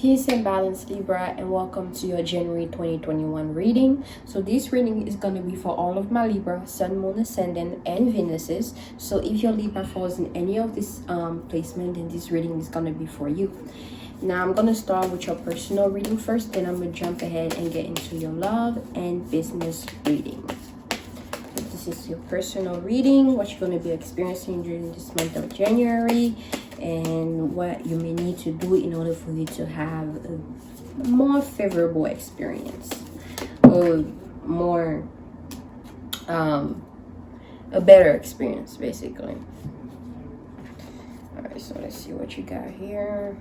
Peace and balance, Libra, and welcome to your January 2021 reading. So this reading is going to be for all of my Libra, Sun, Moon, Ascendant, and Venuses. So if your Libra falls in any of this placement, then this reading is going to be for you. Now I'm going to start with your personal reading first, then I'm going to jump ahead and get into your love and business reading. This is your personal reading, what you're going to be experiencing during this month of January, and what you may need to do in order for you to have a more favorable experience, or more a better experience, basically. All right, so let's see what you got here.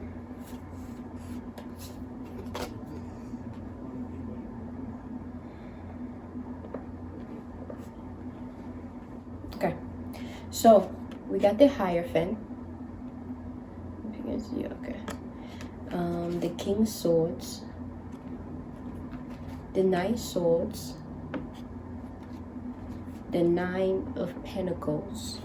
Okay, so we got the Hierophant. If you can see, okay. The King of Swords, the Knight of Swords, the Nine of Pentacles.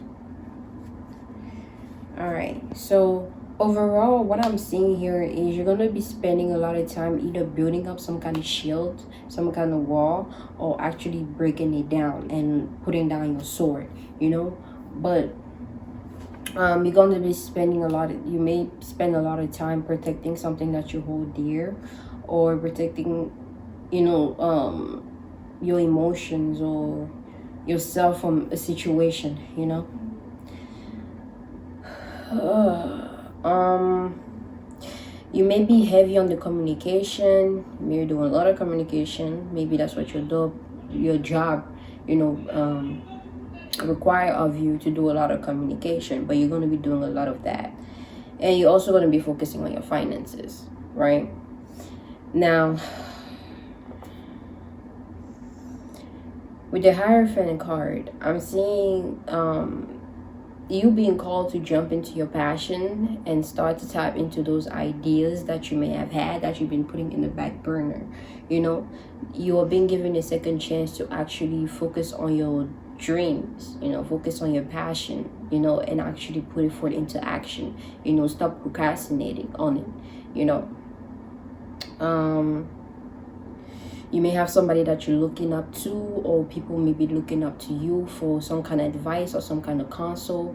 All right, so overall, what I'm seeing here is you're gonna be spending a lot of time either building up some kind of shield, some kind of wall, or actually breaking it down and putting down your sword, you know. But you're going to be spending you may spend a lot of time protecting something that you hold dear, or protecting, you know, your emotions or yourself from a situation, you know. You may be heavy on the communication. You're doing a lot of communication. Maybe that's what your job, you know, require of you, to do a lot of communication, but you're going to be doing a lot of that. And you're also going to be focusing on your finances, right? Now, with the Hierophant card, I'm seeing you being called to jump into your passion and start to tap into those ideas that you may have had that you've been putting in the back burner. You know, you are being given a second chance to actually focus on your dreams, you know, focus on your passion, you know, and actually put it forth into action, you know. Stop procrastinating on it, you know. You may have somebody that you're looking up to, or people may be looking up to you for some kind of advice or some kind of counsel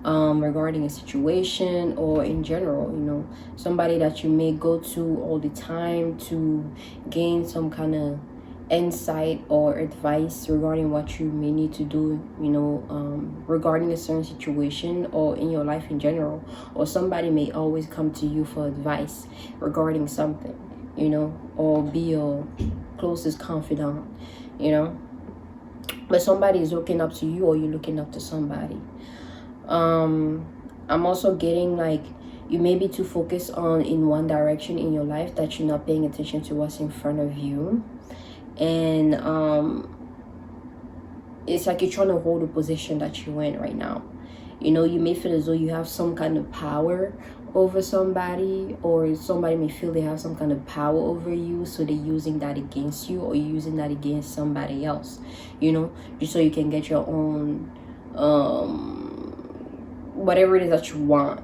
regarding a situation, or in general, you know, somebody that you may go to all the time to gain some kind of insight or advice regarding what you may need to do, you know, regarding a certain situation or in your life in general. Or somebody may always come to you for advice regarding something, you know, or be your closest confidant, you know. But somebody is looking up to you, or you're looking up to somebody. I'm also getting like you may be too focused on in one direction in your life that you're not paying attention to what's in front of you. And it's like you're trying to hold a position that you're in right now. You know, you may feel as though you have some kind of power over somebody, or somebody may feel they have some kind of power over you, so they're using that against you, or you're using that against somebody else, you know, just so you can get your own whatever it is that you want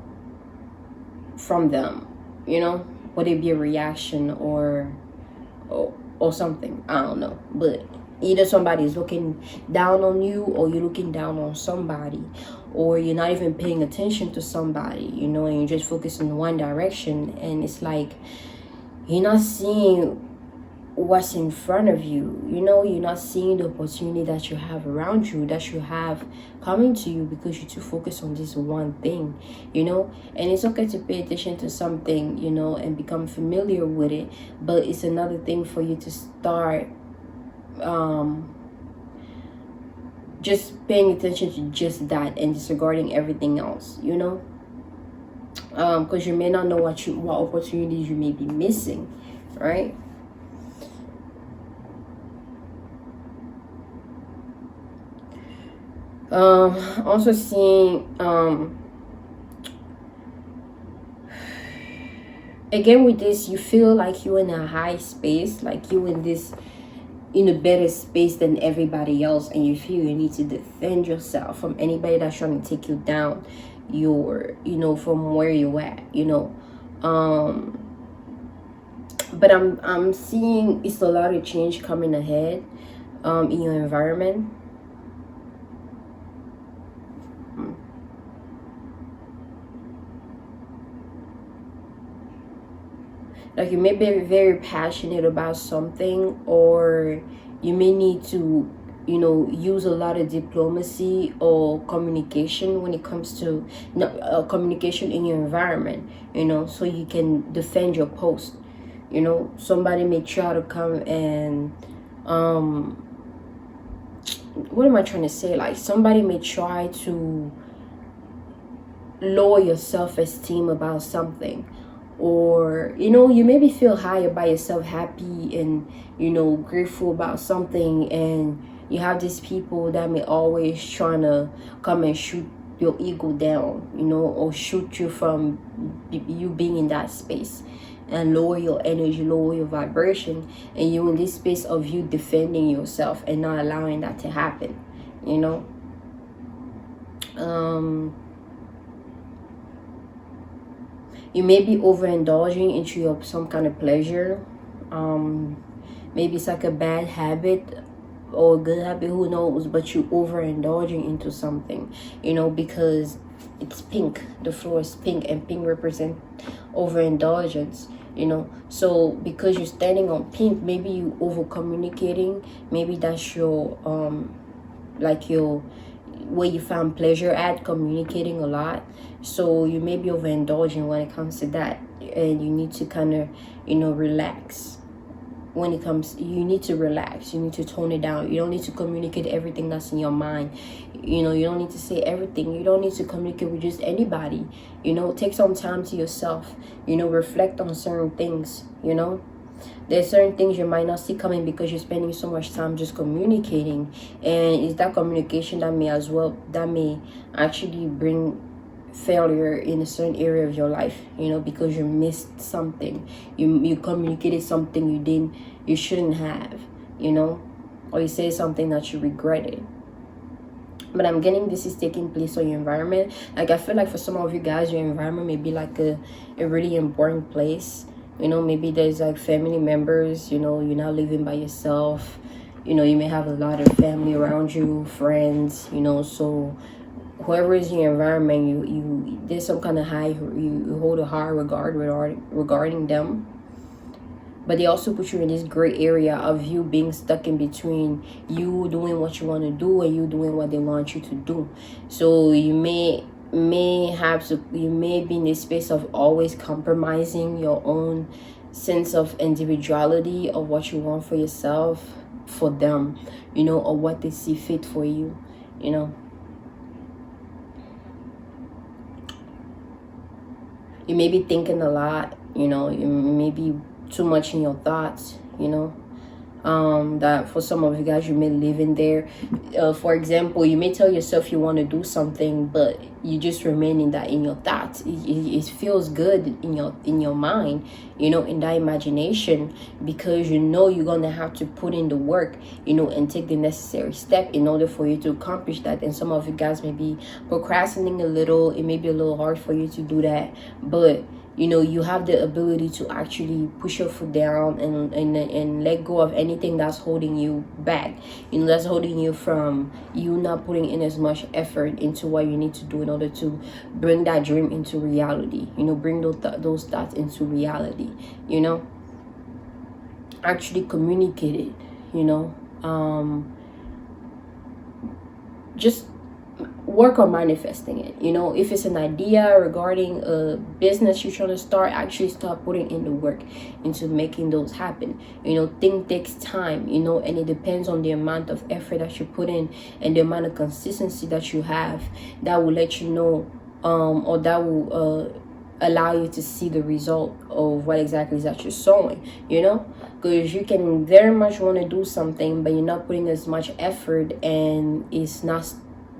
from them, you know, whether it be a reaction or something, I don't know. But either somebody is looking down on you, or you're looking down on somebody, or you're not even paying attention to somebody, you know, and you're just focused in one direction, and it's like you're not seeing what's in front of you, you know. You're not seeing the opportunity that you have around you, that you have coming to you, because you're too focused on this one thing, you know. And it's okay to pay attention to something, you know, and become familiar with it, but it's another thing for you to start just paying attention to just that and disregarding everything else, you know, because you may not know what opportunities you may be missing, right? Also seeing again with this, you feel like you're in a high space, like you in a better space than everybody else, and you feel you need to defend yourself from anybody that's trying to take you down, from where you're at, But I'm seeing it's a lot of change coming ahead in your environment. Like you may be very passionate about something, or you may need to, you know, use a lot of diplomacy or communication when it comes to communication in your environment, you know, so you can defend your post. You know, somebody may try to come and what am I trying to say, like somebody may try to lower your self-esteem about something, or you know, you maybe feel higher by yourself, happy and, you know, grateful about something, and you have these people that may always trying to come and shoot your ego down, you know, or shoot you from you being in that space, and lower your energy, lower your vibration, and you in this space of you defending yourself and not allowing that to happen, you know. You may be overindulging into your some kind of pleasure. Maybe it's like a bad habit or a good habit, who knows, but you overindulging into something, you know, because it's pink, the floor is pink, and pink represent overindulgence, you know. So because you're standing on pink, maybe you over communicating, maybe that's your like your where you found pleasure at, communicating a lot. So you may be overindulging when it comes to that, and you need to kind of, you know, relax. When it comes, you need to relax, you need to tone it down. You don't need to communicate everything that's in your mind, you know. You don't need to say everything, you don't need to communicate with just anybody, you know. Take some time to yourself, you know, reflect on certain things, you know. There's certain things you might not see coming because you're spending so much time just communicating, and it's that communication that may actually bring failure in a certain area of your life, you know, because you missed something, you communicated something you shouldn't have, you know, or you say something that you regretted. But I'm getting this is taking place on your environment. Like I feel like for some of you guys, your environment may be like a really important place, you know. Maybe there's like family members, you know, you're not living by yourself, you know. You may have a lot of family around you, friends, you know. So whoever is in your environment, you there's some kind of high, you hold a high regard regarding them. But they also put you in this gray area of you being stuck in between you doing what you want to do and you doing what they want you to do. So you may be in this space of always compromising your own sense of individuality, of what you want for yourself, for them, you know, or what they see fit for you, you know. You may be thinking a lot, you know. You may be too much in your thoughts, you know. That for some of you guys, you may live in there. For example, you may tell yourself you want to do something, but you just remain in your thoughts. It feels good in your mind, you know, in that imagination, because you know you're gonna have to put in the work, you know, and take the necessary step in order for you to accomplish that. And some of you guys may be procrastinating a little. It may be a little hard for you to do that, but you know, you have the ability to actually push your foot down and let go of anything that's holding you back, you know, that's holding you from you not putting in as much effort into what you need to do in order to bring that dream into reality, you know, bring those thoughts into reality, you know. Actually communicate it, you know. Just work on manifesting it, you know. If it's an idea regarding a business you're trying to start, actually start putting in the work into making those happen, you know. Things takes time, you know, and it depends on the amount of effort that you put in and the amount of consistency that you have, that will let you know or that will allow you to see the result of what exactly is that you're sowing, you know. Because you can very much want to do something, but you're not putting as much effort, and it's not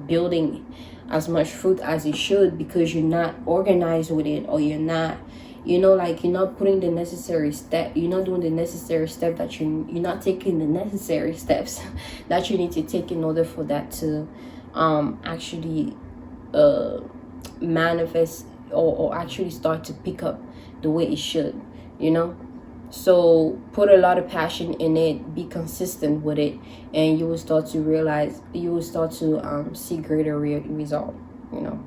building as much fruit as it should because you're not organized with it, or you're not, you know, like you're not putting the necessary step, you're not doing the necessary step that you're not taking the necessary steps that you need to take in order for that to actually manifest or actually start to pick up the way it should, you know. So put a lot of passion in it, be consistent with it, and you will start to realize, you will start to see greater result, you know.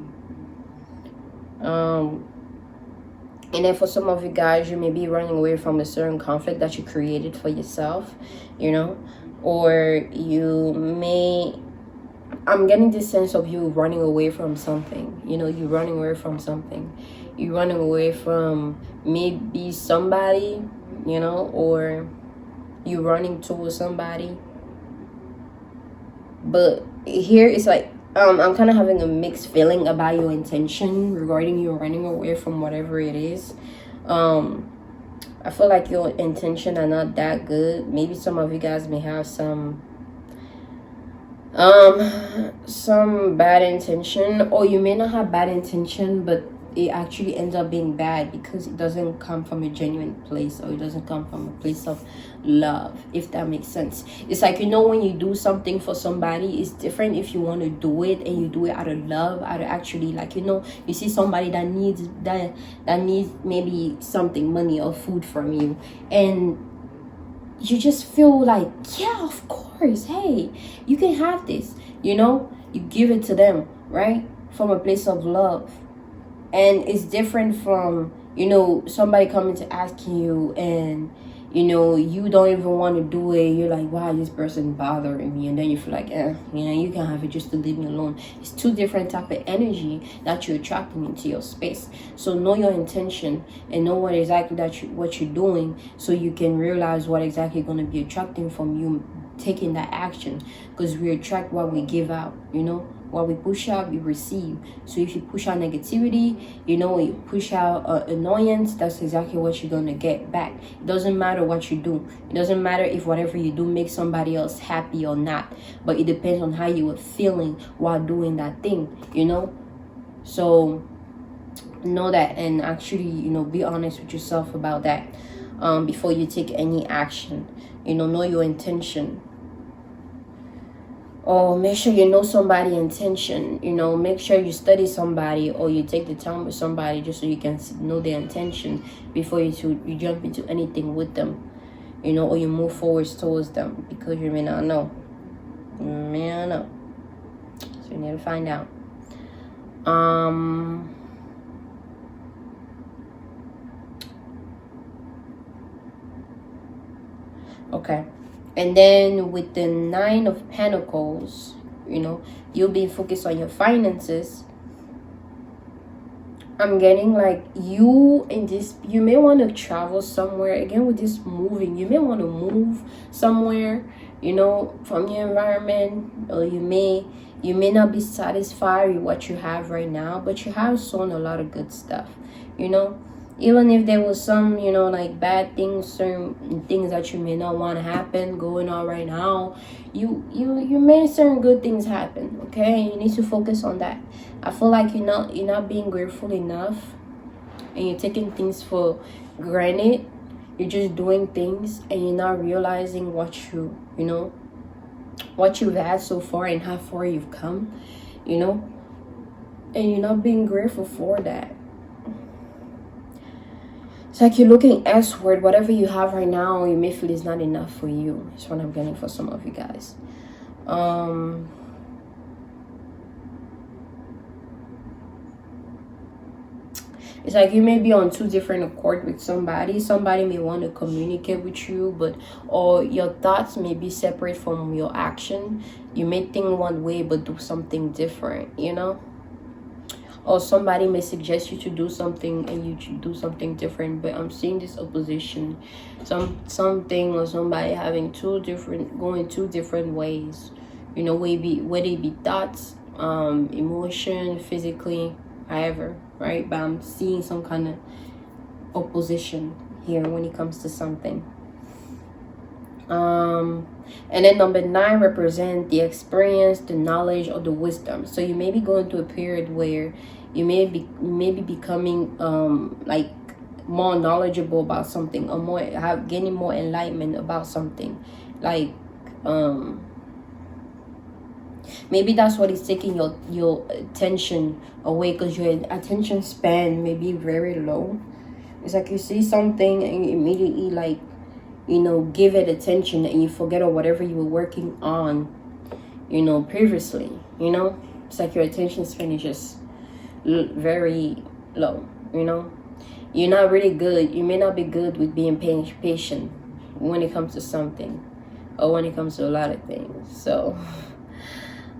And then for some of you guys, you may be running away from a certain conflict that you created for yourself, you know, or you may, I'm getting this sense of you running away from something, you know, you running away from something, you running away from maybe somebody, you know, or you running towards somebody. But here it's like, I'm kind of having a mixed feeling about your intention regarding you running away from whatever it is. I feel like your intention are not that good. Maybe some of you guys may have some bad intention, or you may not have bad intention, but it actually ends up being bad because it doesn't come from a genuine place, or it doesn't come from a place of love, if that makes sense. It's like, you know, when you do something for somebody, it's different if you want to do it and you do it out of love, out of actually, like, you know, you see somebody that needs maybe something, money or food from you, and you just feel like, yeah, of course, hey, you can have this, you know, you give it to them, right, from a place of love. And it's different from, you know, somebody coming to asking you, and, you know, you don't even want to do it. You're like, why is this person bothering me? And then you feel like, you know, you can have it just to leave me alone. It's two different type of energy that you're attracting into your space. So know your intention and know what exactly what you're doing, so you can realize what exactly going to be attracting from you taking that action. Because we attract what we give out, you know. What we push out, we receive. So if you push out negativity, you know, you push out annoyance, that's exactly what you're gonna get back. It doesn't matter what you do. It doesn't matter if whatever you do makes somebody else happy or not. But it depends on how you were feeling while doing that thing, you know. So know that, and actually, you know, be honest with yourself about that before you take any action. You know your intention. Or make sure you know somebody's intention, you know, make sure you study somebody, or you take the time with somebody just so you can know their intention before you jump into anything with them, you know, or you move forward towards them, because you may not know. You may not know. So you need to find out. Okay. And then with the 9 of Pentacles, you know, you'll be focused on your finances. I'm getting like you may want to travel somewhere. Again, with this moving, you may want to move somewhere, you know, from your environment. Or you may not be satisfied with what you have right now, but you have sown a lot of good stuff, you know. Even if there was some, you know, like bad things, certain things that you may not want to happen going on right now, you made certain good things happen. Okay, you need to focus on that. I feel like you're not being grateful enough, and you're taking things for granted. You're just doing things, and you're not realizing what you've had so far and how far you've come, you know, and you're not being grateful for that. It's like you're looking elsewhere. Whatever you have right now, you may feel is not enough for you. That's what I'm getting for some of you guys. It's like you may be on two different accords with somebody. Somebody may want to communicate with you, or your thoughts may be separate from your action. You may think one way but do something different, you know. Or somebody may suggest you to do something and you should do something different. But I'm seeing this opposition, something or somebody having going two different ways, you know, whether it be thoughts, emotion, physically, however, right? But I'm seeing some kind of opposition here when it comes to something. And then number 9 represent the experience, the knowledge, or the wisdom. So you may be going through a period where you may be becoming like more knowledgeable about something, or gaining more enlightenment about something. Like maybe that's what is taking your attention away, because your attention span may be very low, It's like you see something and you immediately like, you know, give it attention, and you forget or whatever you were working on, you know, previously. You know, it's like your attention span is just very low. You know, you're not really good. You may not be good with being patient when it comes to something, or when it comes to a lot of things. So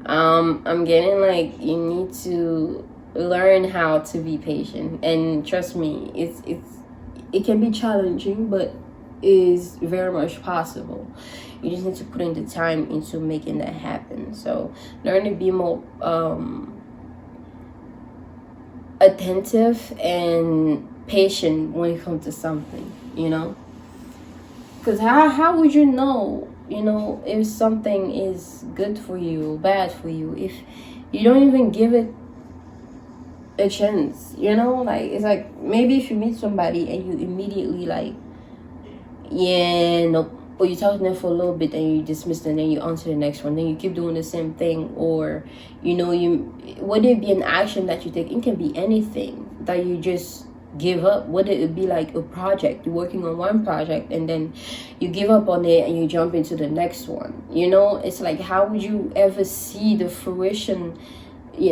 I'm getting like you need to learn how to be patient, and trust me, it can be challenging, but is very much possible. You just need to put in the time into making that happen. So learn to be more attentive and patient when it comes to something, you know, because how would you know, you know, if something is good for you or bad for you if you don't even give it a chance, you know? Like, it's like maybe if you meet somebody and you immediately like, yeah, nope, or you talk to them for a little bit and you dismiss them, and then you on to the next one, then you keep doing the same thing. Or, you know, would it be an action that you take? It can be anything that you just give up. Would it be like a project, you're working on one project and then you give up on it and you jump into the next one? You know, it's like, how would you ever see the fruition?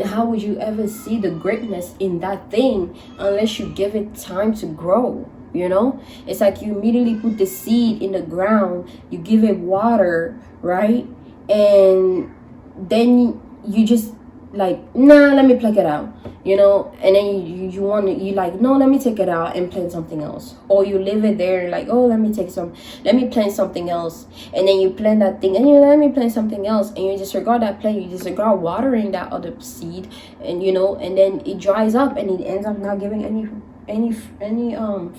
How would you ever see the greatness in that thing unless you give it time to grow? You know, it's like you immediately put the seed in the ground, you give it water, right? And then you just like, nah, let me pluck it out, you know? And then you want to, you like, no, let me take it out and plant something else. Or you leave it there like, oh, let me plant something else. And then you plant that thing and you let me plant something else, and you disregard that plant, you disregard watering that other seed, and you know, and then it dries up and it ends up not giving any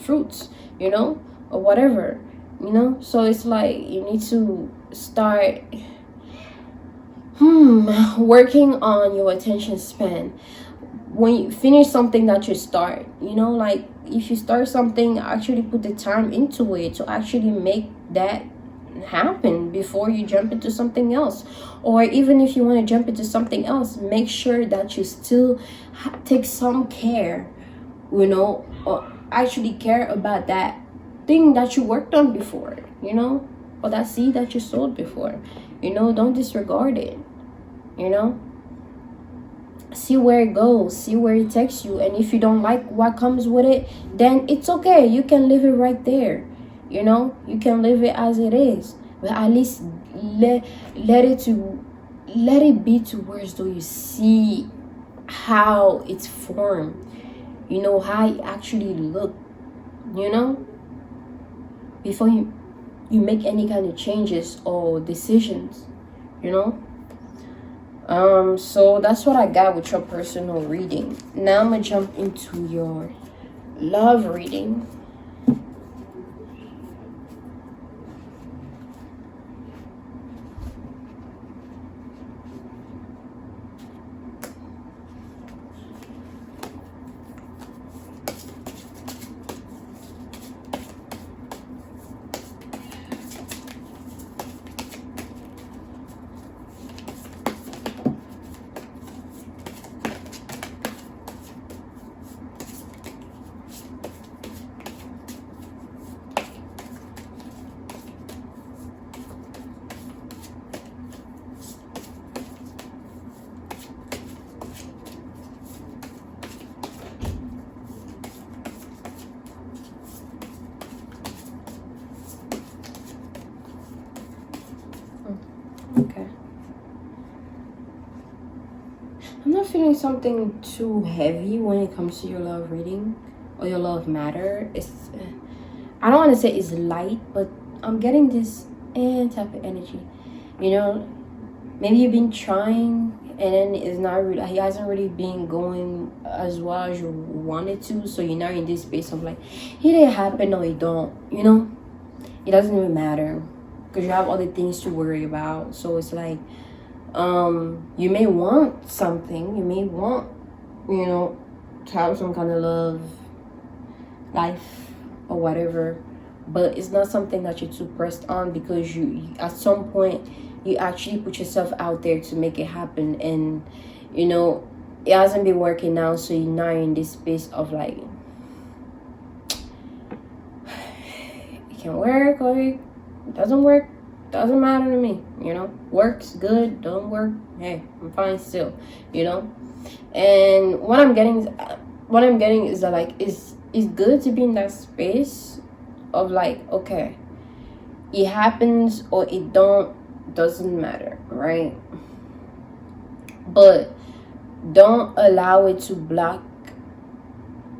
fruits, you know, or whatever, you know. So it's like you need to start working on your attention span when you finish something that you start, you know. Like, if you start something, actually put the time into it to actually make that happen before you jump into something else. Or even if you want to jump into something else, make sure that you still take some care, you know, or actually care about that thing that you worked on before, you know, or that seed that you sowed before, you know. Don't disregard it, you know. See where it goes, see where it takes you, and if you don't like what comes with it, then it's okay, you can leave it right there, you know. You can leave it as it is, but at least let it be to where as though you see how it's formed, you know, how it actually look, you know, before you make any kind of changes or decisions, you know. So that's what I got with your personal reading. Now I'm gonna jump into your love reading. Okay. I'm not feeling something too heavy when it comes to your love reading or your love matter. I don't want to say it's light, but I'm getting this type of energy. You know, maybe you've been trying and then it's not really, he hasn't really been going as well as you wanted to. So you're now in this space of like, it didn't happen or it don't, you know, it doesn't even matter because you have other things to worry about. So it's like, you may want something, you may want, you know, to have some kind of love life or whatever, but it's not something that you're too pressed on because you at some point you actually put yourself out there to make it happen, and you know it hasn't been working out, so you're now in this space of like, can work or it doesn't work, doesn't matter to me, you know. Works good, don't work, hey, I'm fine still, you know. And what I'm getting is that, like, it's good to be in that space of like, okay, it happens or it doesn't matter, right? But don't allow it to block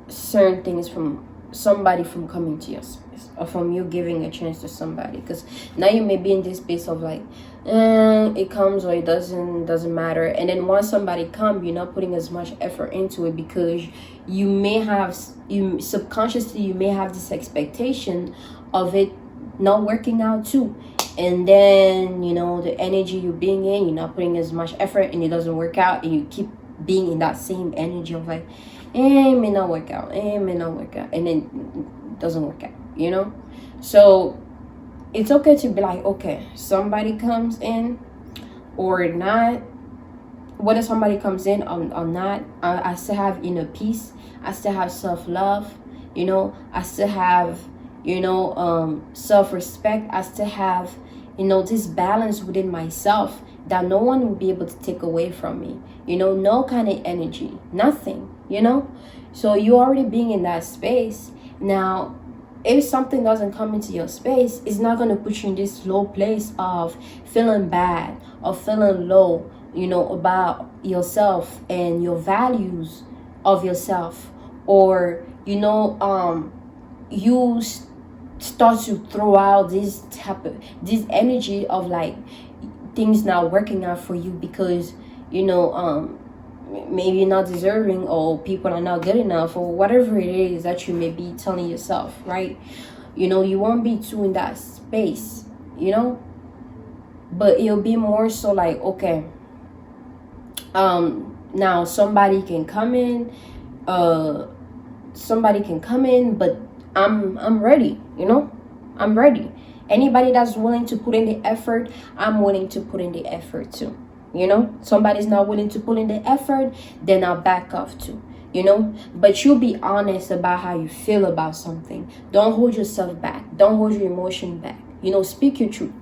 certain things from somebody from coming to your space, or from you giving a chance to somebody, because now you may be in this space of like, it comes or it doesn't matter. And then once somebody comes, you're not putting as much effort into it, because you subconsciously you may have this expectation of it not working out too. And then, you know, the energy you're being in, you're not putting as much effort, and it doesn't work out, and you keep being in that same energy of like, it may not work out, it may not work out, and then it doesn't work out, you know. So it's okay to be like, okay, somebody comes in or not, whether somebody comes in or not, I still have inner peace, I still have self-love, you know, I still have, you know, self-respect, I still have, you know, this balance within myself that no one will be able to take away from me, you know. No kind of energy, nothing, you know. So you already being in that space. Now if something doesn't come into your space, it's not going to put you in this low place of feeling bad or feeling low, you know, about yourself and your values of yourself. Or, you know, you start to throw out this energy of like things not working out for you because, you know, maybe you're not deserving, or people are not good enough, or whatever it is that you may be telling yourself, right? You know, you won't be too in that space, you know. But it'll be more so like, okay, now somebody can come in, but I'm ready, you know. I'm ready. Anybody that's willing to put in the effort, I'm willing to put in the effort too, you know. Somebody's not willing to put in the effort, then I'll back off too, you know. But you be honest about how you feel about something. Don't hold yourself back, don't hold your emotion back, you know. Speak your truth,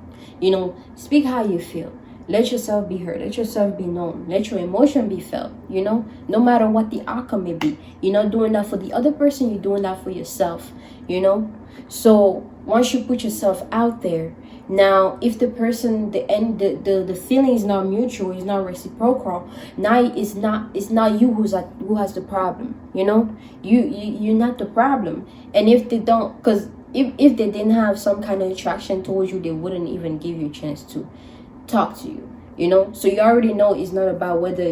you know. Speak how you feel. Let yourself be heard, let yourself be known, let your emotion be felt, you know. No matter what the outcome may be, you're not doing that for the other person, you're doing that for yourself, you know. So once you put yourself out there, now if the person, the feeling is not mutual, is not reciprocal, now it's not you who has the problem, you know. You're not the problem. And if they don't, because if they didn't have some kind of attraction towards you, they wouldn't even give you a chance to talk to you, you know. So you already know it's not about whether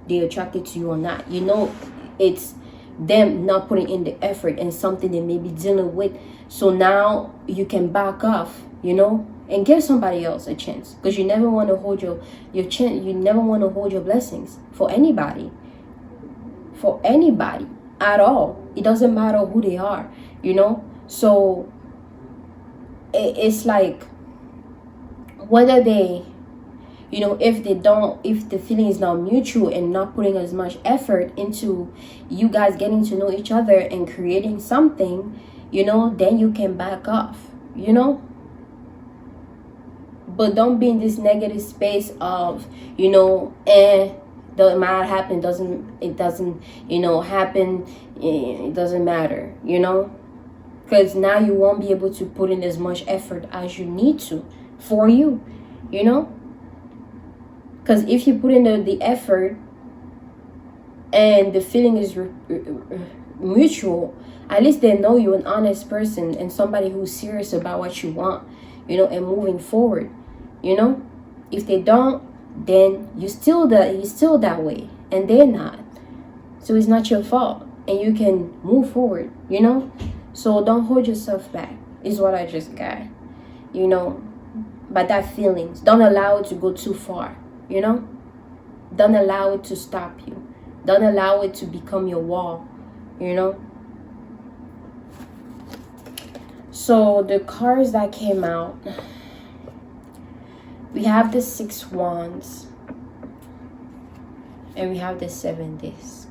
they're attracted to you or not, you know. It's them not putting in the effort and something they may be dealing with. So now you can back off, you know, and give somebody else a chance, because you never want to hold your chance. You never want to hold your blessings for anybody at all. It doesn't matter who they are, you know. So it's like, whether they, you know, if the feeling is not mutual and not putting as much effort into you guys getting to know each other and creating something, you know, then you can back off, you know. But don't be in this negative space of, you know, doesn't matter, happen, it doesn't, you know, happen, it doesn't matter, you know. Because now you won't be able to put in as much effort as you need to for you, you know. Because if you put in the effort and the feeling is mutual, at least they know you're an honest person and somebody who's serious about what you want, you know, and moving forward, you know. If they don't, then you're still that way and they're not. So it's not your fault and you can move forward, you know. So don't hold yourself back, is what I just got, you know. But that feelings, don't allow it to go too far, you know. Don't allow it to stop you. Don't allow it to become your wall, you know. So the cards that came out, we have the 6 Wands and we have the 7 Discs.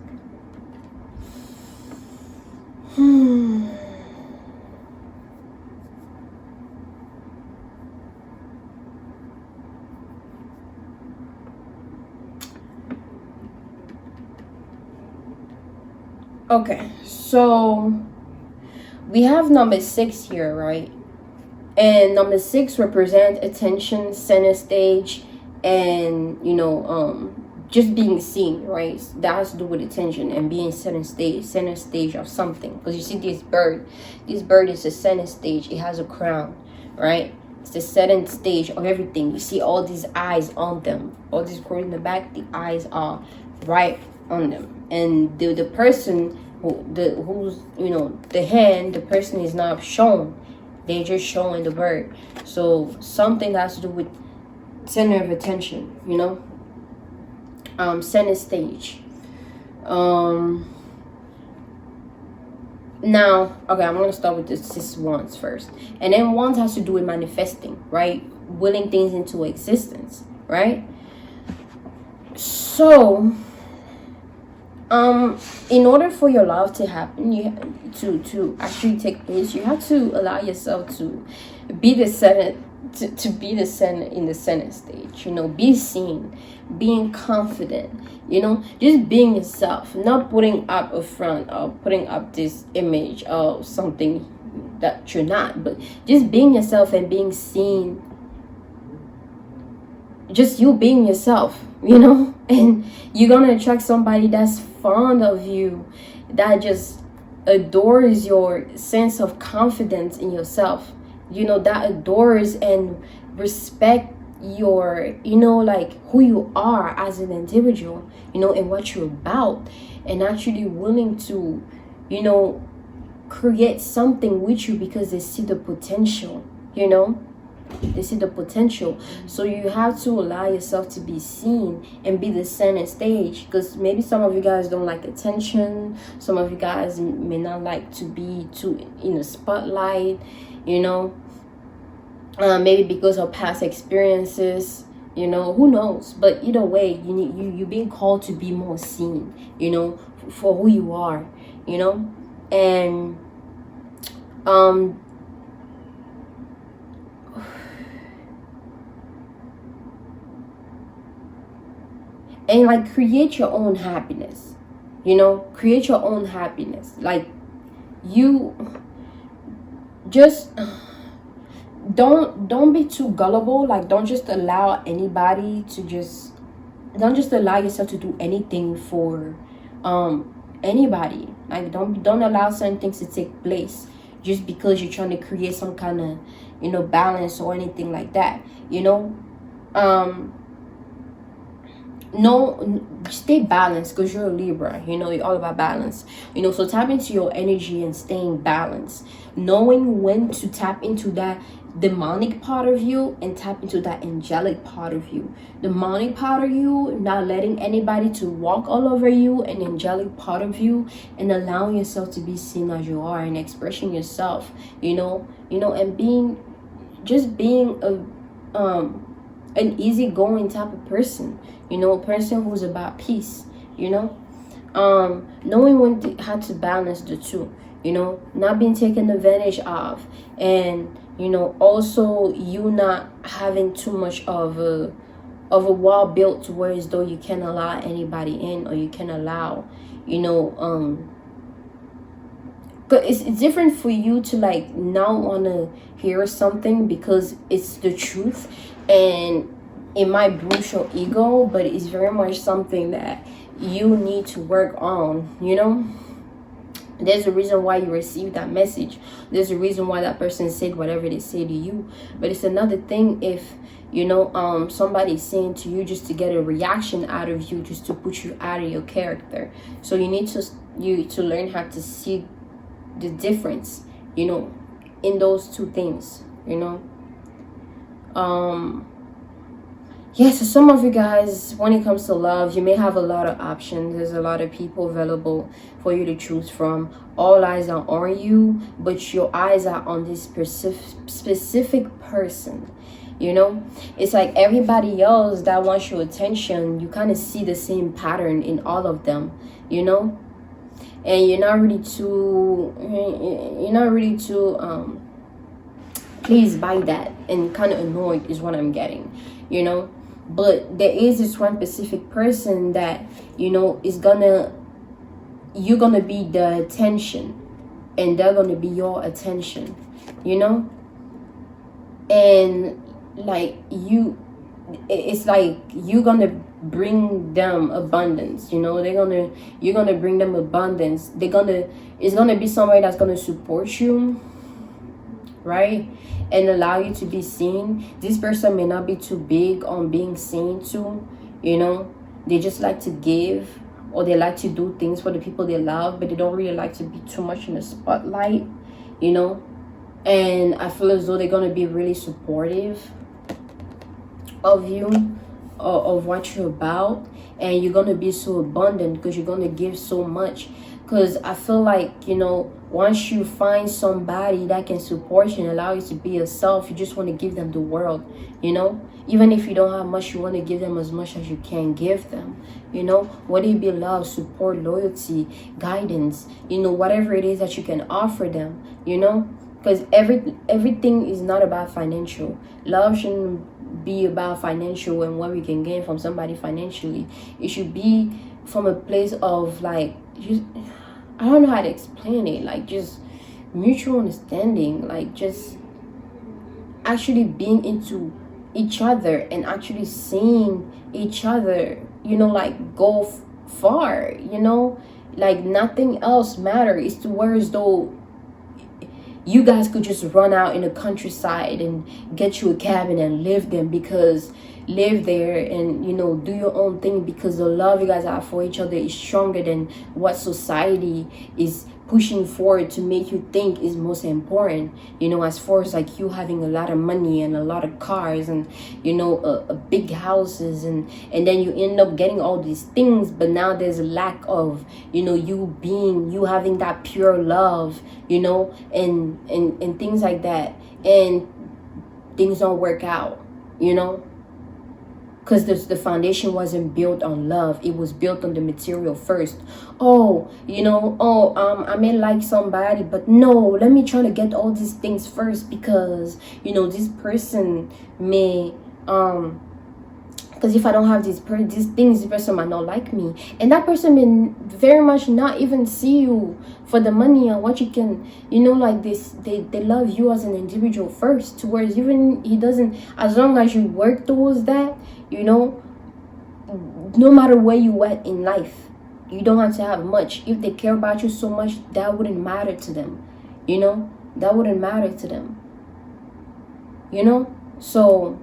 Okay, so we have number 6 here, right? And number 6 represent attention, center stage, and just being seen, right? That has to do with attention and being center stage of something. Because you see this bird is the center stage. It has a crown, right? It's the center stage of everything. You see all these eyes on them, all these growing in the back. The eyes are right on them, and the person who's the hand, the person is not shown. They're just showing the bird. So something that has to do with center of attention, center stage. Now, okay, I'm gonna start with this wands first, and then wands has to do with manifesting, right? Willing things into existence, right? So in order for your love to happen, you to actually take place, you have to allow yourself to be the center, to be the center in the center stage. Be seen, being confident, just being yourself, not putting up a front or putting up this image of something that you're not, but just being yourself and being seen, just you being yourself, and you're gonna attract somebody that's fond of you, that just adores your sense of confidence in yourself, that adores and respect your like who you are as an individual, and what you're about, and actually willing to create something with you because they see the potential. They see the potential. So you have to allow yourself to be seen and be the center stage, because maybe some of you guys don't like attention, some of you guys may not like to be too in the spotlight, maybe because of past experiences, who knows. But either way, you're being called to be more seen, for who you are, and and like create your own happiness, create your own happiness. Like, you just don't be too gullible. Like, don't just allow yourself to do anything for anybody. Like, don't allow certain things to take place just because you're trying to create some kind of balance or anything like that. No, stay balanced, because you're a Libra, you're all about balance, so tap into your energy and staying balanced, knowing when to tap into that demonic part of you and tap into that angelic part of you. Demonic part of you, not letting anybody to walk all over you, and angelic part of you, and allowing yourself to be seen as you are and expressing yourself, and being an easygoing type of person, a person who's about peace, knowing when how to balance the two, not being taken advantage of, and also you not having too much of a wall built to where as though you can't allow anybody in, or you can allow but it's different for you to like not want to hear something because it's the truth, and it might bruise your ego, but it's very much something that you need to work on. There's a reason why you received that message. There's a reason why that person said whatever they say to you. But it's another thing if somebody's saying to you just to get a reaction out of you, just to put you out of your character. So you need to learn how to see the difference, in those two things, yeah. So some of you guys, when it comes to love, you may have a lot of options. There's a lot of people available for you to choose from. All eyes are on you, but your eyes are on this specific person. It's like everybody else that wants your attention, you kind of see the same pattern in all of them, and you're not really too pleased by that, and kind of annoyed is what I'm getting, But there is this one specific person that is gonna you're gonna be the attention and they're gonna be your attention, you know. And like it's like you're gonna bring them abundance, you know. You're gonna bring them abundance. It's gonna be somebody that's gonna support you, right, and allow you to be seen. This person may not be too big on being seen too, you know. They just like to give, or they like to do things for the people they love, but they don't really like to be too much in the spotlight, you know. And I feel as though they're going to be really supportive of you, of what you're about, and you're going to be so abundant because you're going to give so much. Because I feel like, you know, once you find somebody that can support you and allow you to be yourself, you just want to give them the world, you know. Even if you don't have much, you want to give them as much as you can give them, you know. Whether it be love, support, loyalty, guidance, you know, whatever it is that you can offer them, you know. Because everything is not about financial. Love shouldn't be about financial and what we can gain from somebody financially. It should be from a place of like, just, I don't know how to explain it, like just mutual understanding, like just actually being into each other and actually seeing each other, you know, like go far, you know, like nothing else matters. It's to where as though you guys could just run out in the countryside and get you a cabin and live there, and, you know, do your own thing, because the love you guys have for each other is stronger than what society is pushing forward to make you think is most important, you know. As far as like you having a lot of money and a lot of cars and, you know, a big houses, and then you end up getting all these things, but now there's a lack of, you know, you having that pure love, you know, and things like that, and things don't work out, you know. Because the foundation wasn't built on love. It was built on the material first. Oh, you know, I may like somebody, but no, let me try to get all these things first, because, you know, this person may, because if I don't have these things, this person might not like me. And that person may very much not even see you for the money and what you can, you know, like this. They love you as an individual first, to whereas even he doesn't, as long as you work towards that, you know, no matter where you at in life, you don't have to have much. If they care about you so much, that wouldn't matter to them, you know. That wouldn't matter to them, you know. So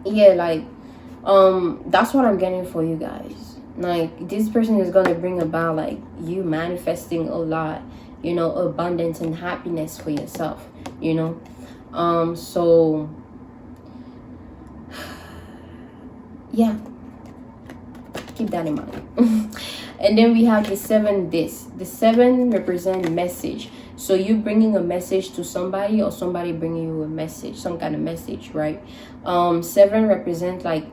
yeah, like that's what I'm getting for you guys. Like, this person is gonna bring about like you manifesting a lot, you know, abundance and happiness for yourself, you know. So yeah, keep that in mind. And then we have the 7 discs. The 7 represent message. So you bringing a message to somebody, or somebody bringing you a message, some kind of message, right? 7 represent like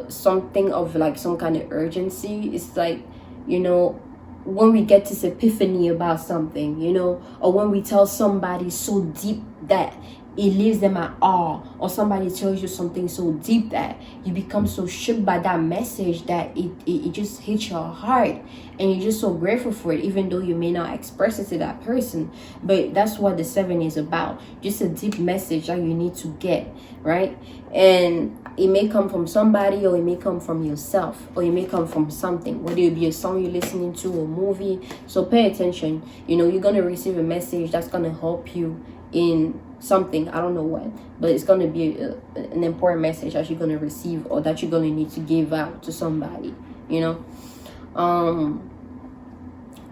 something of like some kind of urgency. It's like, you know, when we get this epiphany about something, you know, or when we tell somebody so deep that it leaves them at awe, or somebody tells you something so deep that you become so shook by that message that it just hits your heart, and you're just so grateful for it, even though you may not express it to that person. But that's what the 7 is about, just a deep message that you need to get, right? And it may come from somebody, or it may come from yourself, or it may come from something, whether it be a song you're listening to, a movie. So pay attention. You know, you're going to receive a message that's going to help you in something. I don't know what, but it's going to be an important message that you're going to receive, or that you're going to need to give out to somebody, you know.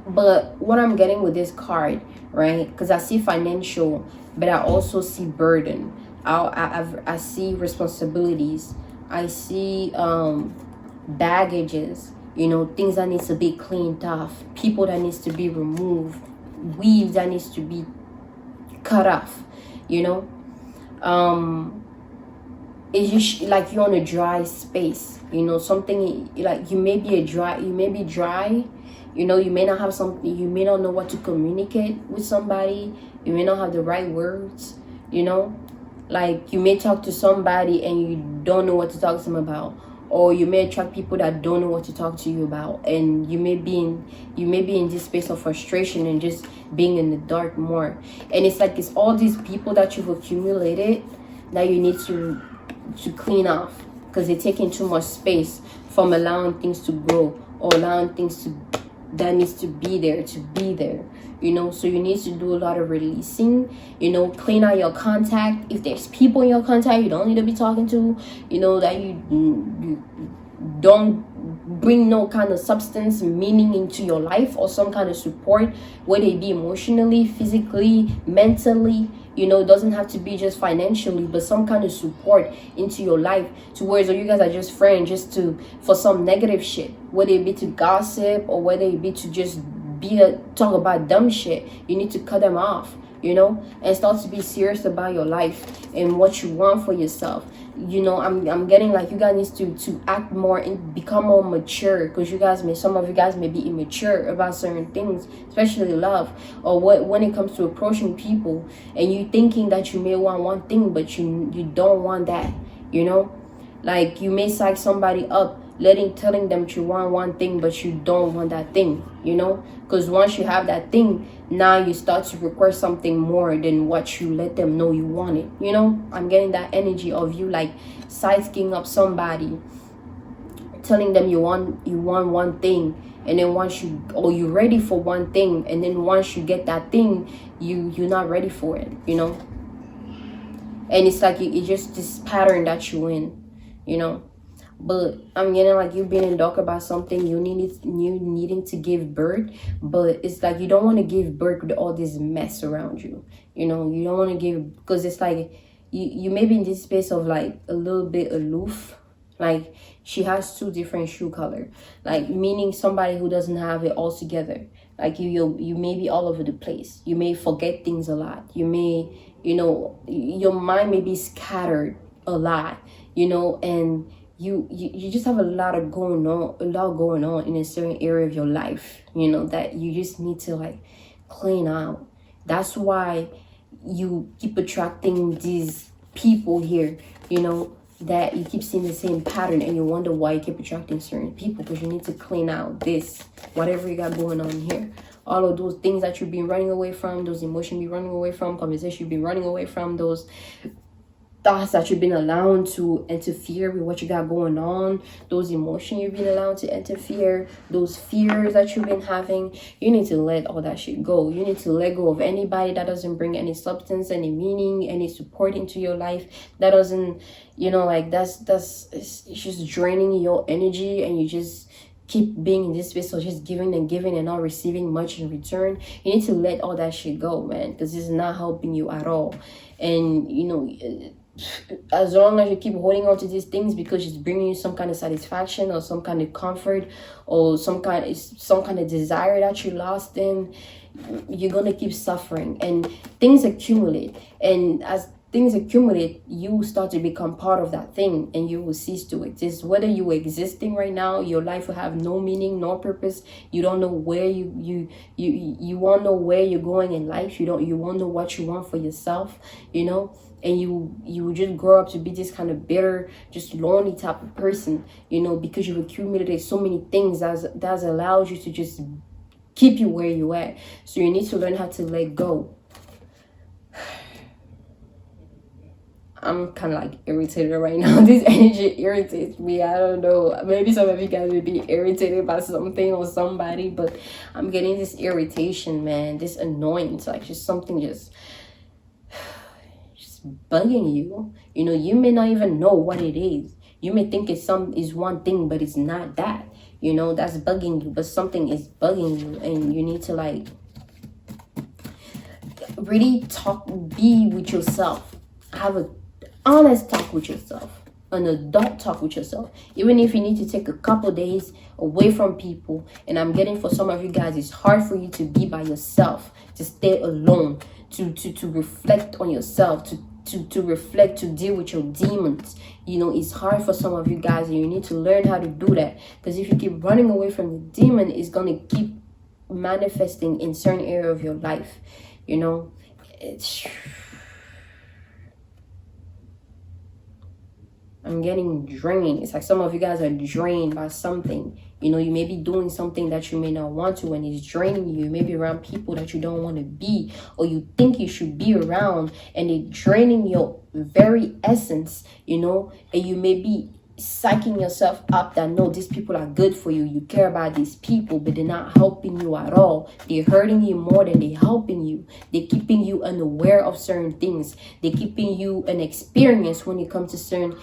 But what I'm getting with this card, right, because I see financial, but I also see burden. I see responsibilities. I see baggages, you know, things that needs to be cleaned off, people that needs to be removed, weeds that needs to be cut off, you know. It's just like you're on a dry space, you know, something like you may be dry, you know, you may not have something, you may not know what to communicate with somebody, you may not have the right words, you know. Like, you may talk to somebody and you don't know what to talk to them about, or you may attract people that don't know what to talk to you about, and you may be in this space of frustration and just being in the dark more. And it's like it's all these people that you've accumulated that you need to clean off, because they're taking too much space from allowing things to grow, or allowing things that needs to be there, you know. So you need to do a lot of releasing, you know. Clean out your contact. If there's people in your contact you don't need to be talking to, you know, that you don't bring no kind of substance, meaning into your life, or some kind of support, whether it be emotionally, physically, mentally, you know. It doesn't have to be just financially, but some kind of support into your life, to where you guys are just friends, just for some negative shit, whether it be to gossip, or whether it be to just talk about dumb shit. You need to cut them off, you know, and start to be serious about your life and what you want for yourself. You know, I'm getting like you guys need to act more and become more mature, because some of you guys may be immature about certain things, especially love, or when it comes to approaching people, and you thinking that you may want one thing, but you don't want that, you know. Like you may psych somebody up, telling them you want one thing, but you don't want that thing, you know. Because once you have that thing, now you start to require something more than what you let them know you want it, you know. I'm getting that energy of you like side-sching up somebody, telling them you want one thing, and then once you're ready for one thing, and then once you get that thing, you're not ready for it, you know. And it's like it's just this pattern that you're in, you know. But I'm getting like you've been in dark about something, you needing to give birth, but it's like you don't want to give birth with all this mess around you, you know. You don't want to give, because it's like you may be in this space of like a little bit aloof. Like she has two different shoe color, like meaning somebody who doesn't have it all together. Like you may be all over the place, you may forget things a lot, you may, you know, your mind may be scattered a lot, you know, and you just have a lot going on in a certain area of your life, you know, that you just need to like clean out. That's why you keep attracting these people here, you know, that you keep seeing the same pattern, and you wonder why you keep attracting certain people, because you need to clean out this, whatever you got going on here. All of those things that you've been running away from, those emotions you've been running away from, conversations you've been running away from, those thoughts that you've been allowed to interfere with what you got going on, those emotions you've been allowed to interfere, those fears that you've been having. You need to let all that shit go. You need to let go of anybody that doesn't bring any substance, any meaning, any support into your life, that doesn't, you know, like it's just draining your energy, and you just keep being in this space of just giving and not receiving much in return. You need to let all that shit go, man, because it's not helping you at all. And you know, as long as you keep holding on to these things because it's bringing you some kind of satisfaction or some kind of comfort or some kind of desire that you lost, then you're gonna keep suffering, and things accumulate. And as things accumulate, you start to become part of that thing, and you will cease to exist. Whether you are existing right now, your life will have no meaning, no purpose. You don't know where you won't know where you're going in life. You won't know what you want for yourself, you know. And you just grow up to be this kind of bitter, just lonely type of person, you know, because you've accumulated so many things that's allowed you to just keep you where you at. So you need to learn how to let go. I'm kind of like irritated right now. This energy irritates me. I don't know. Maybe some of you guys will be irritated by something or somebody, but I'm getting this irritation, man. This annoyance, like just something just bugging you. You know, you may not even know what it is. You may think it's one thing, but it's not that. You know, that's bugging you, but something is bugging you, and you need to like really be with yourself. Have an honest talk with yourself, an adult talk with yourself. Even if you need to take a couple days away from people, and I'm getting for some of you guys, it's hard for you to be by yourself, to stay alone, to reflect on yourself, to reflect, to deal with your demons. You know, it's hard for some of you guys, and you need to learn how to do that, because if you keep running away from the demon, it's gonna keep manifesting in certain area of your life. You know, it's I'm getting drained. It's like some of you guys are drained by something. You know, you may be doing something that you may not want to, and it's draining you. You may be around people that you don't want to be, or you think you should be around, and it's draining your very essence, you know. And you may be psyching yourself up that, no, these people are good for you. You care about these people, but they're not helping you at all. They're hurting you more than they're helping you. They're keeping you unaware of certain things. They're keeping you an experience when it comes to certain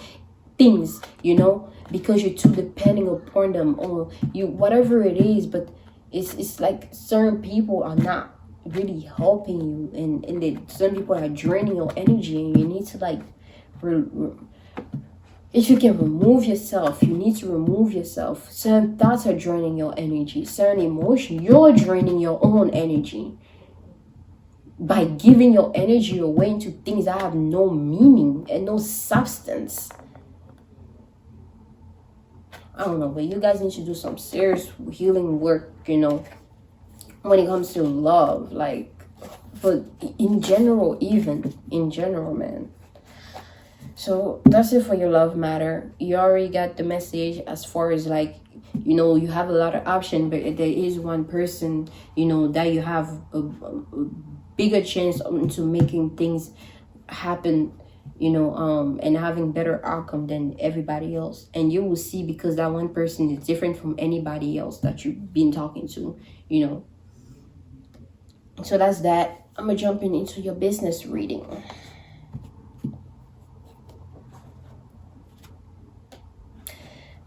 things, you know, because you're too depending upon them, or you, whatever it is. But it's like certain people are not really helping you, and some people are draining your energy, and you need to like if you can remove yourself, you need to remove yourself. Certain thoughts are draining your energy, certain emotion, you're draining your own energy by giving your energy away into things that have no meaning and no substance. I don't know, but you guys need to do some serious healing work, you know, when it comes to love, like, but in general, even in general, man. So that's it for your love matter. You already got the message as far as like, you know, you have a lot of options, but there is one person, you know, that you have a bigger chance into making things happen, you know, and having better outcome than everybody else. And you will see, because that one person is different from anybody else that you've been talking to, you know. So that's that. I'm gonna jump into your business reading.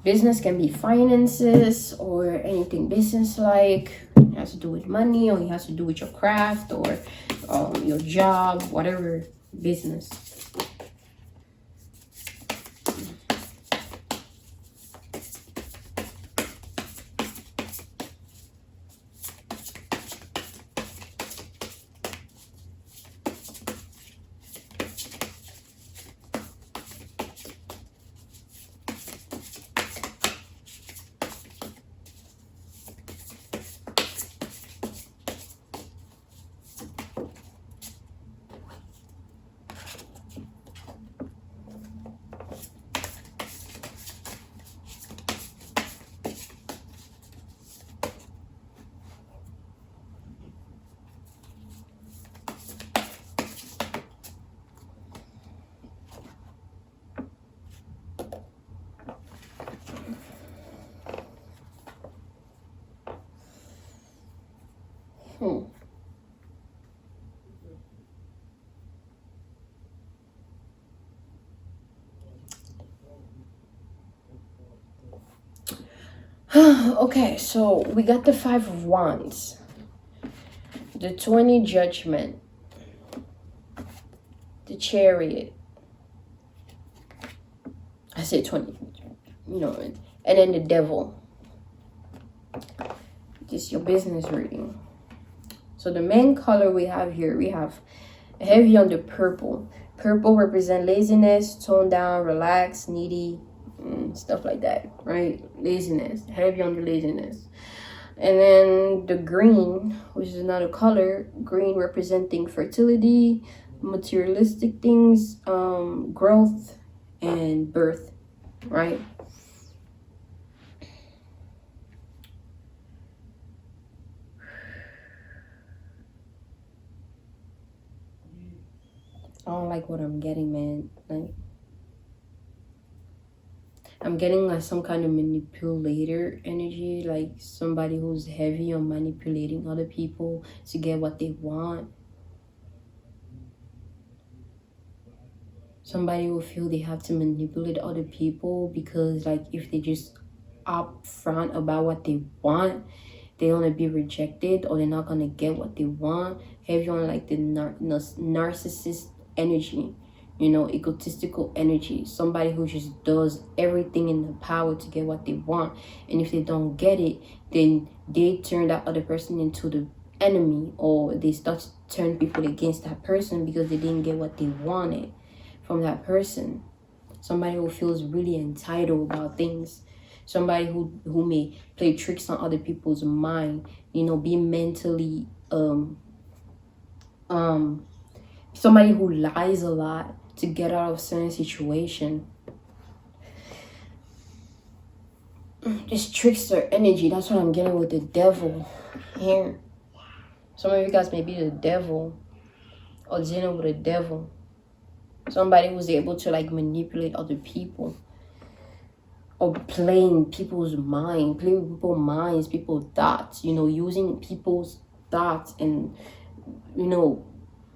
Business can be finances or anything business like. It has to do with money, or it has to do with your craft, or your job, whatever business. Okay, so we got the 5 of Wands, the 20 Judgment, the Chariot. I said 20, you know, and then the Devil. This is your business reading. So the main color we have here, we have heavy on the purple. Purple represent laziness, toned down, relaxed, needy, stuff like that, right? Laziness, heavy on the laziness. And then the green, which is another color, green representing fertility, materialistic things, growth, and birth, right? I don't like what I'm getting, man. Like, I'm getting like some kind of manipulator energy, like somebody who's heavy on manipulating other people to get what they want. Somebody will feel they have to manipulate other people because, like, if they just upfront about what they want, they're gonna be rejected, or they're not gonna get what they want. Heavy on like the narcissist energy, you know, egotistical energy. Somebody who just does everything in their power to get what they want, and if they don't get it, then they turn that other person into the enemy, or they start to turn people against that person because they didn't get what they wanted from that person. Somebody who feels really entitled about things. Somebody who may play tricks on other people's mind, you know, be mentally somebody who lies a lot to get out of certain situation. this trickster energy. That's what I'm getting with the devil here. Some of you guys may be the devil or dealing with the devil. Somebody who's able to like manipulate other people or playing people's mind, playing people's minds, people's thoughts, you know, using people's thoughts and, you know,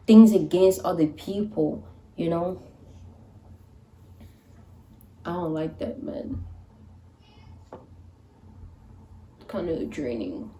things against other people, you know. I don't like that, man. Kind of draining.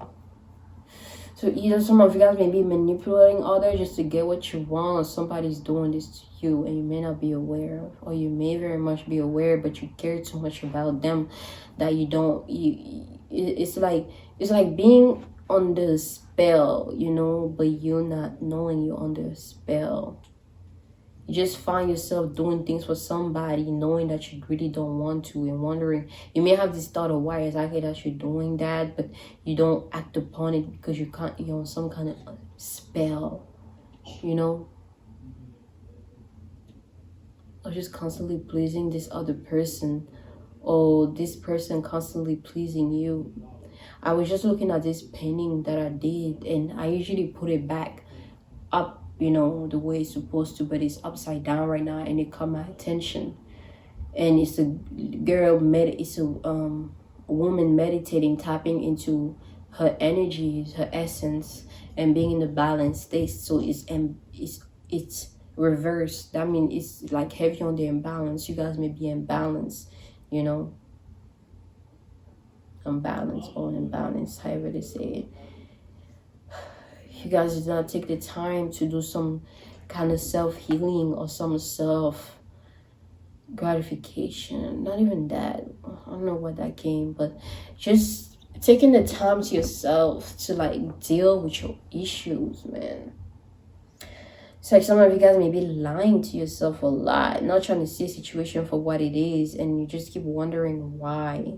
So either some of you guys may be manipulating others just to get what you want, or somebody's doing this to you and you may not be aware of, or you may very much be aware, but you care too much about them that you don't. It's like being under a spell, you know, but you're not knowing you're under a spell. You just find yourself doing things for somebody, knowing that you really don't want to, and wondering. You may have this thought of why exactly that you're doing that, but you don't act upon it because you can't. You're on some kind of spell, you know. Or just constantly pleasing this other person, or this person constantly pleasing you. I was just looking at this painting that I did, and I usually put it back up, you know, the way it's supposed to, but it's upside down right now, and it caught my attention. And it's a girl, it's a woman meditating, tapping into her energies, her essence, and being in the balanced state. So it's reversed. That means it's like heavy on the imbalance. You guys may be imbalanced, you know, unbalanced or imbalanced, however they say it. You guys did not take the time to do some kind of self-healing or some self-gratification. Not even that. I don't know what that came, but just taking the time to yourself to like deal with your issues, man. It's like some of you guys may be lying to yourself a lot, not trying to see a situation for what it is, and you just keep wondering why.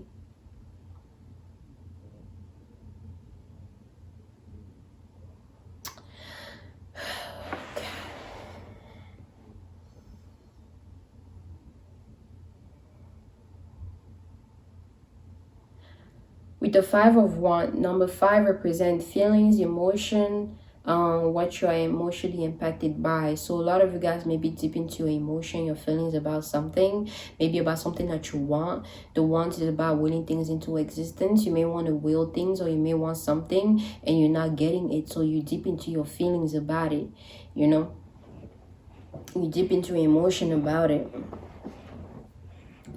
With the 5 of Wands, number 5 represents feelings, emotion, what you are emotionally impacted by. So a lot of you guys may be deep into your emotion, your feelings about something, maybe about something that you want. The want is about willing things into existence. You may want to will things, or you may want something and you're not getting it, so you deep into your feelings about it, you know. You deep into your emotion about it.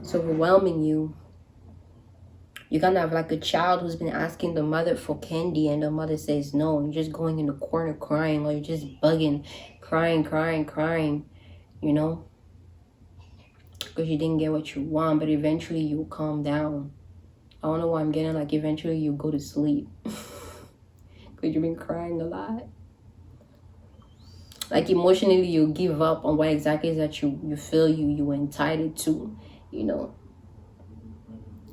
It's overwhelming you. You're gonna have like a child who's been asking the mother for candy and the mother says no. You're just going in the corner crying, or you're just bugging, crying, you know, because you didn't get what you want, but eventually you'll calm down. I don't know why I'm getting like eventually you go to sleep because you've been crying a lot. Like emotionally you give up on what exactly is that you feel you were entitled to, you know.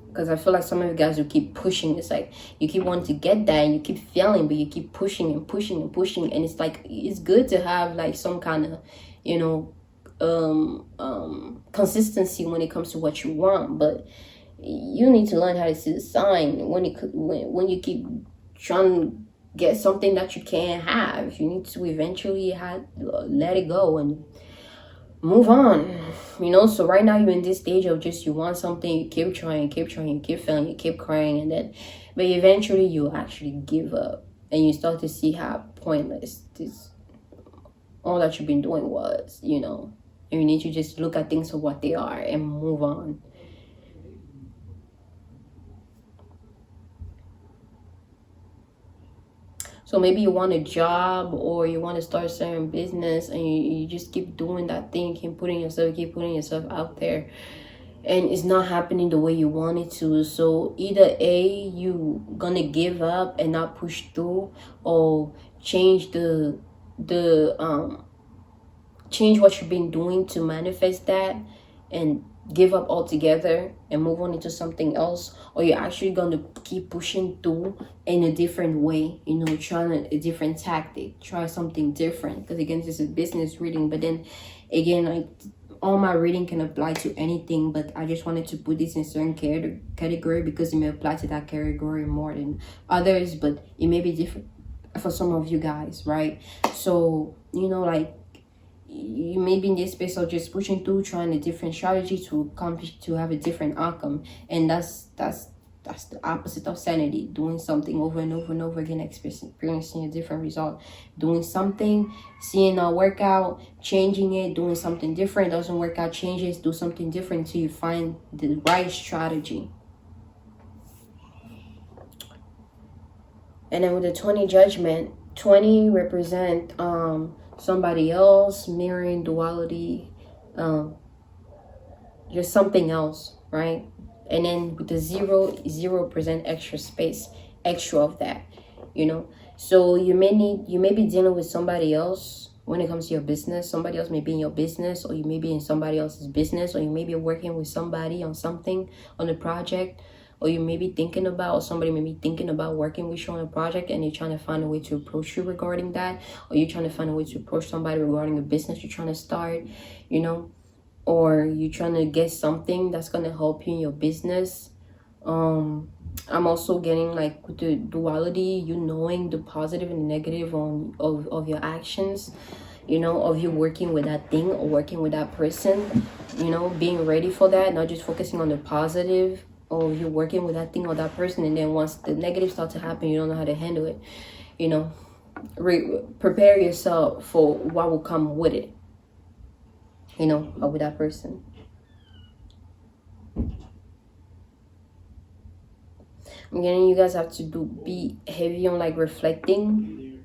Because I feel like some of you guys will keep pushing. It's like you keep wanting to get that and you keep failing, but you keep pushing and pushing and pushing. And it's like, it's good to have like some kind of, you know, consistency when it comes to what you want. But you need to learn how to see the sign when you keep trying to get something that you can't have. You need to eventually let it go and move on, you know. So right now you're in this stage of just you want something, you keep trying, you keep failing, you keep crying, and then but eventually you actually give up and you start to see how pointless this all that you've been doing was, you know. And you need to just look at things for what they are and move on. So maybe you want a job or you want to start a certain business, and you just keep doing that thing, keep putting yourself out there, and it's not happening the way you want it to. So either A, you gonna give up and not push through, or change change what you've been doing to manifest that and give up altogether and move on into something else, or you're actually going to keep pushing through in a different way, you know, trying a different tactic, try something different. Because again, this is a business reading, but then again, like all my reading can apply to anything, but I just wanted to put this in certain category because it may apply to that category more than others, but it may be different for some of you guys, right? So, you know, like, you may be in this space of just pushing through, trying a different strategy to accomplish, to have a different outcome, and that's the opposite of sanity. Doing something over and over and over again, experiencing a different result. Doing something, seeing a workout, changing it, doing something different, doesn't work out, changes, do something different until you find the right strategy. And then with the 20 judgment, 20 represent somebody else, mirroring, duality, just something else, right? And then with the zero present extra space, extra of that, you know. So you may be dealing with somebody else when it comes to your business. Somebody else may be in your business, or you may be in somebody else's business, or you may be working with somebody on something, on a project, or you may be thinking about, or somebody may be thinking about working with you on a project, and you're trying to find a way to approach you regarding that, or you're trying to find a way to approach somebody regarding a business you're trying to start, you know, or you're trying to get something that's going to help you in your business. I'm also getting, like, with the duality, you knowing the positive and negative of your actions, you know, of you working with that thing or working with that person, you know, being ready for that, not just focusing on the positive, or you're working with that thing or that person, and then once the negative starts to happen, you don't know how to handle it, you know. Prepare yourself for what will come with it, you know, or with that person. I'm getting you guys have to be heavy on, like, reflecting,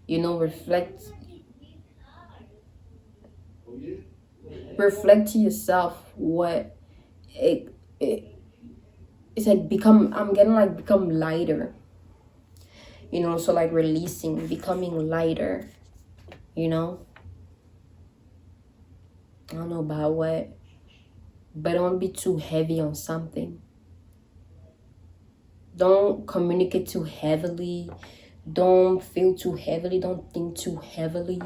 you know, reflect to yourself what it's like, I'm getting, like, become lighter, you know. So, like, releasing, becoming lighter, you know. I don't know about what, but don't be too heavy on something. Don't communicate too heavily. Don't feel too heavily. Don't think too heavily.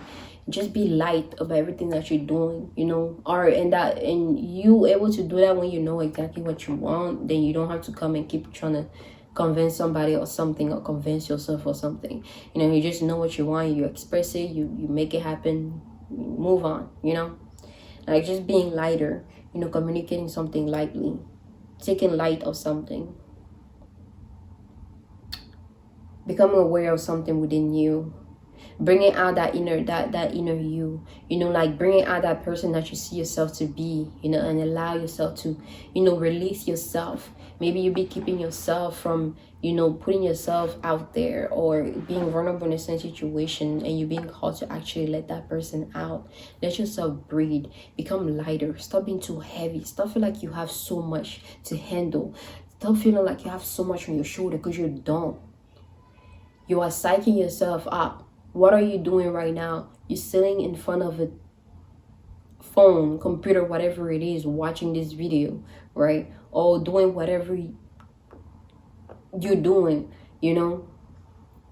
Just be light about everything that you're doing, you know. And you able to do that when you know exactly what you want. Then you don't have to come and keep trying to convince somebody or something, or convince yourself or something. You know, you just know what you want. You express it. You make it happen. Move on. You know, like, just being lighter. You know, communicating something lightly, taking light of something. Becoming aware of something within you, bringing out that inner you, you know, like, bringing out that person that you see yourself to be, you know, and allow yourself to, you know, release yourself. Maybe you be keeping yourself from, you know, putting yourself out there, or being vulnerable in a certain situation, and you being called to actually let that person out. Let yourself breathe. Become lighter. Stop being too heavy. Stop feeling like you have so much to handle. Stop feeling like you have so much on your shoulder, because you don't. You are psyching yourself up. What are you doing right now? You're sitting in front of a phone, computer, whatever it is, watching this video, right? Or doing whatever you're doing, you know.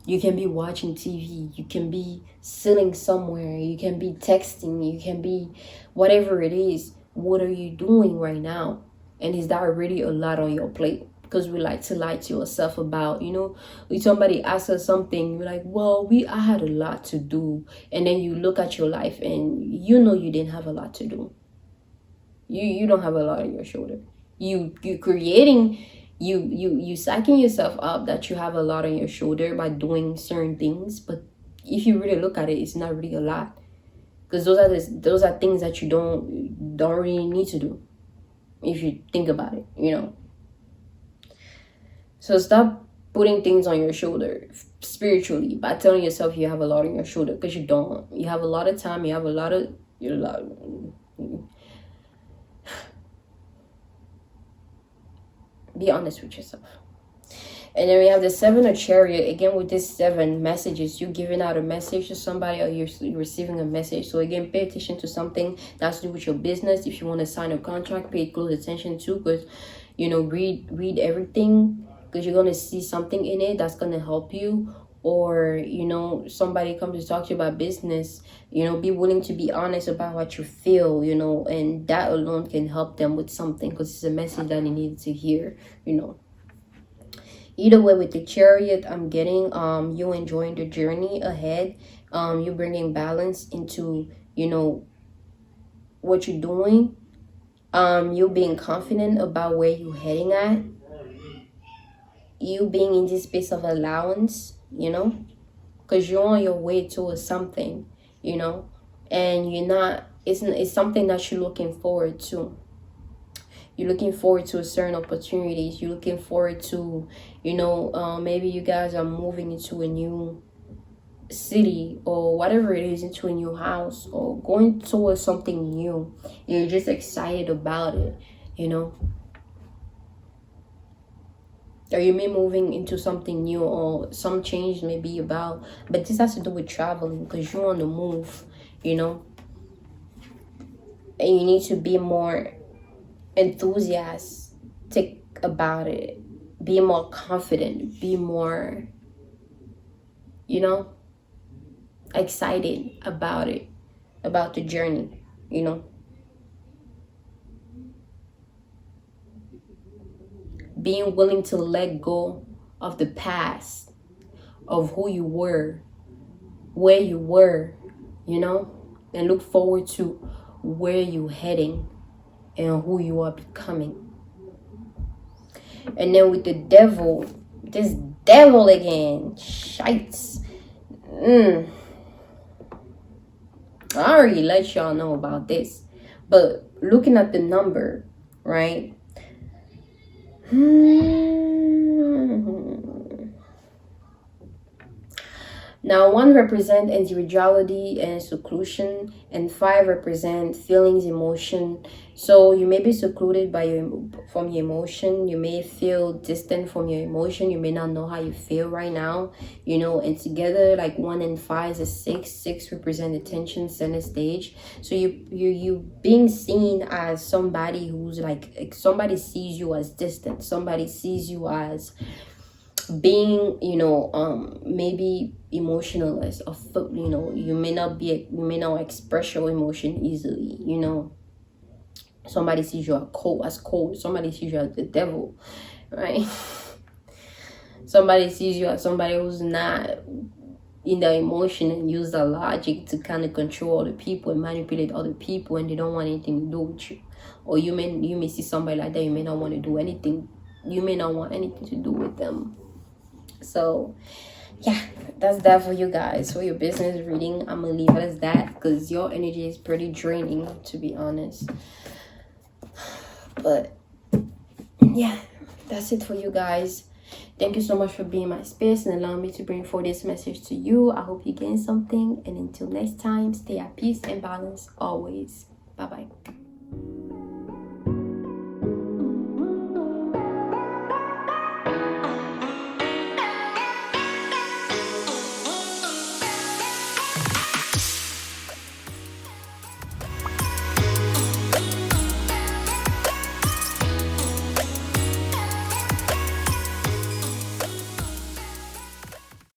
You can be watching TV. You can be sitting somewhere. You can be texting. You can be whatever it is. What are you doing right now? And is that really a lot on your plate? Because we like to lie to yourself about, you know, if somebody asks us something, you're like, well, I had a lot to do. And then you look at your life and you know you didn't have a lot to do. You don't have a lot on your shoulder. You creating, you psyching yourself up that you have a lot on your shoulder by doing certain things. But if you really look at it, it's not really a lot. Because those are things that you don't really need to do, if you think about it, you know. So stop putting things on your shoulder spiritually by telling yourself you have a lot on your shoulder, because you don't. You have a lot of time. You have a lot of... Be honest with yourself. And then we have the 7 of Chariot. Again, with this 7 messages, you're giving out a message to somebody, or you're receiving a message. So again, pay attention to something that's to do with your business. If you want to sign a contract, pay close attention to, because, you know, read everything, because you're going to see something in it that's going to help you. or somebody comes to talk to you about business, be willing to be honest about what you feel, and that alone can help them with something, because it's a message that they need to hear. Either way, with the Chariot, I'm getting you enjoying the journey ahead, you bringing balance into what you're doing, you being confident about where you're heading at, you being in this space of allowance, because you're on your way towards something, and you're not, it's something that you're looking forward to. You're looking forward to a certain opportunities. You're looking forward to, maybe you guys are moving into a new city or whatever it is, into a new house, or going towards something new. You're just excited about it, or you may moving into something new, or some change may be about, but this has to do with traveling, because you're on the move, and you need to be more enthusiastic about it, be more confident, be more excited about it, about the journey, being willing to let go of the past, of who you were, where you were, and look forward to where you're heading and who you are becoming. And then with the devil, this devil again, shites. I already let y'all know about this, but looking at the number, right? Now 1 represents individuality and seclusion, and 5 represent feelings, emotion. So you may be secluded from your emotion. You may feel distant from your emotion. You may not know how you feel right now, and together, like 1 and 5 is 6. 6 represent attention, center stage. So you being seen as somebody who's like somebody sees you as distant. Somebody sees you as being maybe emotionless, or you may not express your emotion easily. Somebody sees you as cold. Somebody sees you as the devil, right? Somebody sees you as somebody who's not in their emotion and use the logic to kind of control other people and manipulate other people, and they don't want anything to do with you. Or you may see somebody like that. You may not want to do anything. You may not want anything to do with them. So yeah, that's that for you guys, for your business reading. I'm gonna leave it as that, because your energy is pretty draining, to be honest. But yeah, that's it for you guys. Thank you so much for being in my space and allowing me to bring forth this message to you. I hope you gain something, and until next time, stay at peace and balance always. Bye bye.